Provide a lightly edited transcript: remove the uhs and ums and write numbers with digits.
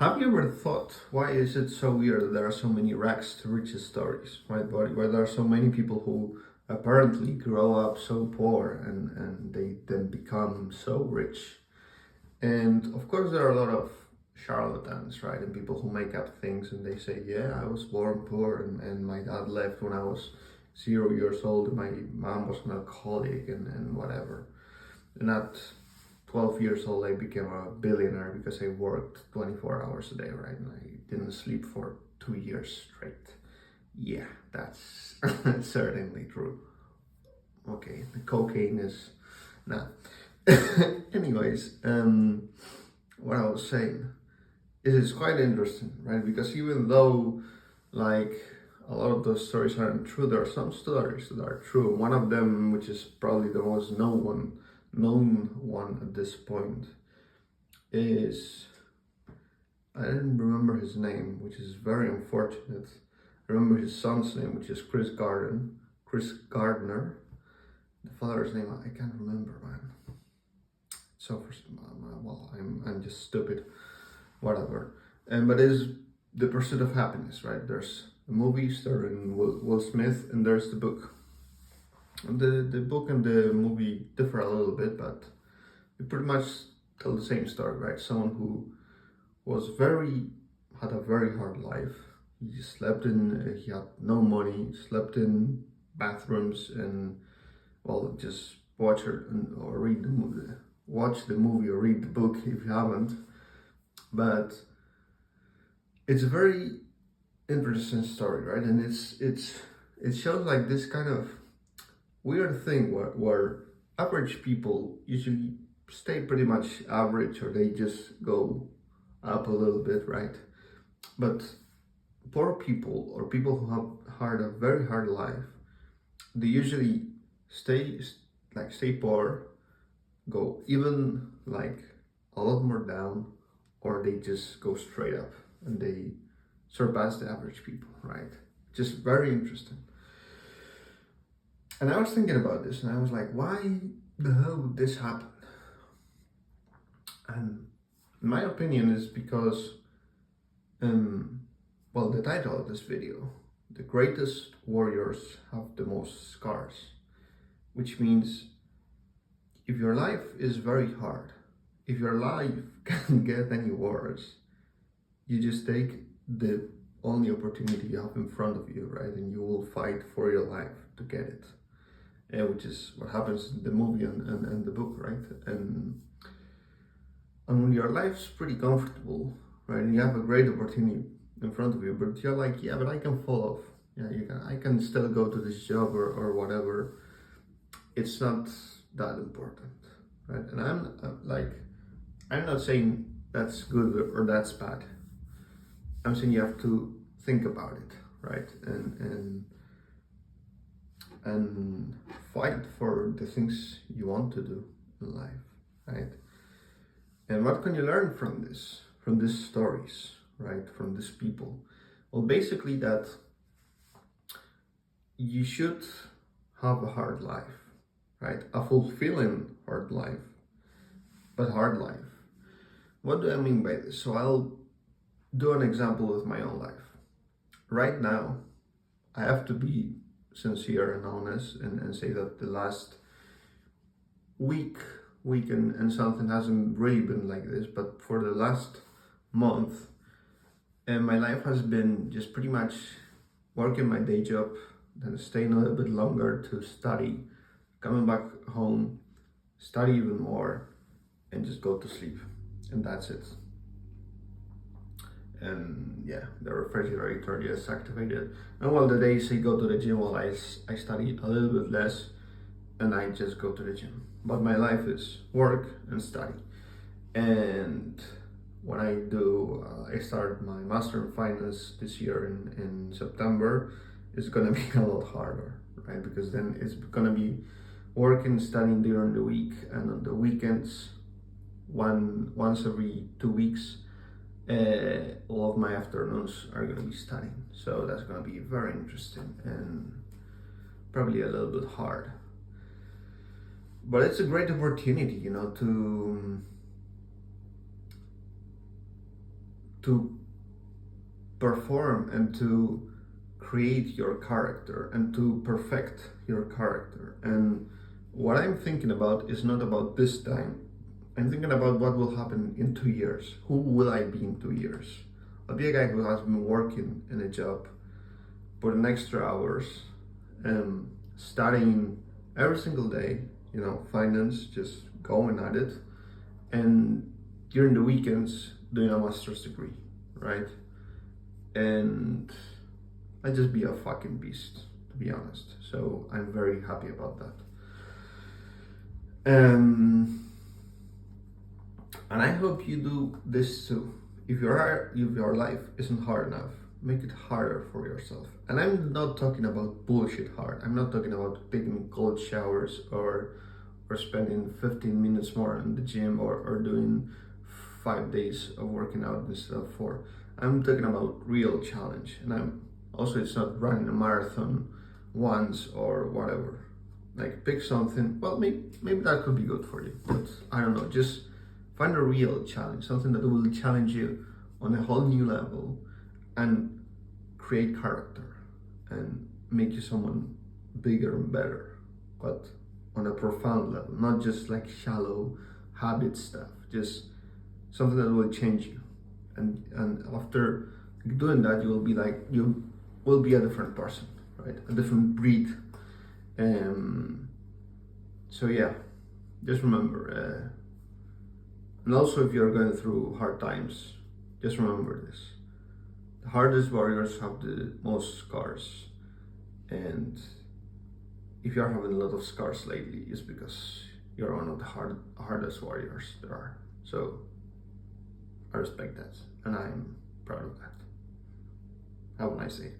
Have you ever thought why is it so weird that there are so many rags to riches stories, right? Why there are so many people who apparently grow up so poor and they then become so rich. And of course, there are a lot of charlatans, right? And people who make up things and they say, yeah, I was born poor and my dad left when I was 0 years old and my mom was an alcoholic and whatever. And at 12 years old, I became a billionaire because I worked 24 hours a day, right? And I didn't sleep for 2 years straight. Yeah, that's certainly true. Okay, the cocaine is nah. Anyways, what I was saying is it's quite interesting, right? Because even though, like, a lot of those stories aren't true, there are some stories that are true. One of them, which is probably the most known one at this point, is I didn't remember his name, which is very unfortunate. I remember his son's name, which is Chris Gardner. The father's name I can't remember, man. So first, well, I'm just stupid, whatever. But it's The Pursuit of Happiness, right? There's a movie starring Will Smith, and there's the book. And the book and the movie differ a little bit, but they pretty much tell the same story, right? Someone who had a very hard life. He had no money, slept in bathrooms, and well, just or read the movie, watch the movie or read the book if you haven't. But it's a very interesting story, right? And it shows like this kind of weird thing where average people usually stay pretty much average or they just go up a little bit, right? But poor people or people who have had a very hard life, they usually stay poor, go even like a lot more down, or they just go straight up and they surpass the average people, right? Just very interesting. And I was thinking about this and I was like, why the hell would this happen? And my opinion is because, the title of this video, The Greatest Warriors Have the Most Scars, which means if your life is very hard, if your life can't get any worse, you just take the only opportunity you have in front of you, right? And you will fight for your life to get it. Which is what happens in the movie and the book, right? And when your life's pretty comfortable, right, and you have a great opportunity in front of you, but you're like, yeah, but I can fall off. Yeah, I can still go to this job or whatever. It's not that important, right? And I'm not saying that's good or that's bad. I'm saying you have to think about it, right? And fight for the things you want to do in life, right? And what can you learn from these stories, right? From these people? Well, basically that you should have a hard life, right? A fulfilling hard life, but hard life. What do I mean by this? So I'll do an example with my own life. Right now, I have to be sincere and honest and say that the last week and something hasn't really been like this, but for the last month, and my life has been just pretty much working my day job, then staying a little bit longer to study, coming back home, study even more, and just go to sleep, and that's it. And yeah, the refrigerator is activated. And while the days I go to the gym, well, I study a little bit less, and I just go to the gym. But my life is work and study. And when I start my master in finance this year in September, it's gonna be a lot harder, right? Because then it's gonna be working, studying during the week, and on the weekends, once every 2 weeks, all of my afternoons are gonna be studying. So that's gonna be very interesting and probably a little bit hard. But it's a great opportunity, to to perform and to create your character and to perfect your character. And what I'm thinking about is not about this time. I'm thinking about what will happen in 2 years. Who will I be in 2 years? I'll be a guy who has been working in a job, putting extra hours, studying every single day, finance, just going at it, and during the weekends doing a master's degree, right? And I just be a fucking beast, to be honest. So I'm very happy about that. And I hope you do this too. If your life isn't hard enough, make it harder for yourself. And I'm not talking about bullshit hard. I'm not talking about taking cold showers or spending 15 minutes more in the gym or doing 5 days of working out instead of 4. I'm talking about real challenge. And it's not running a marathon once or whatever. Like, pick something. Well, maybe that could be good for you, but I don't know. Just find a real challenge, something that will challenge you on a whole new level and create character and make you someone bigger and better, but on a profound level, not just like shallow habit stuff, just something that will change you. And after doing that, you will be a different person, right? A different breed. So yeah, just remember, and also if you're going through hard times, just remember this. The hardest warriors have the most scars. And if you're having a lot of scars lately, it's because you're one of the hardest warriors there are. So I respect that, and I'm proud of that. Have a nice day.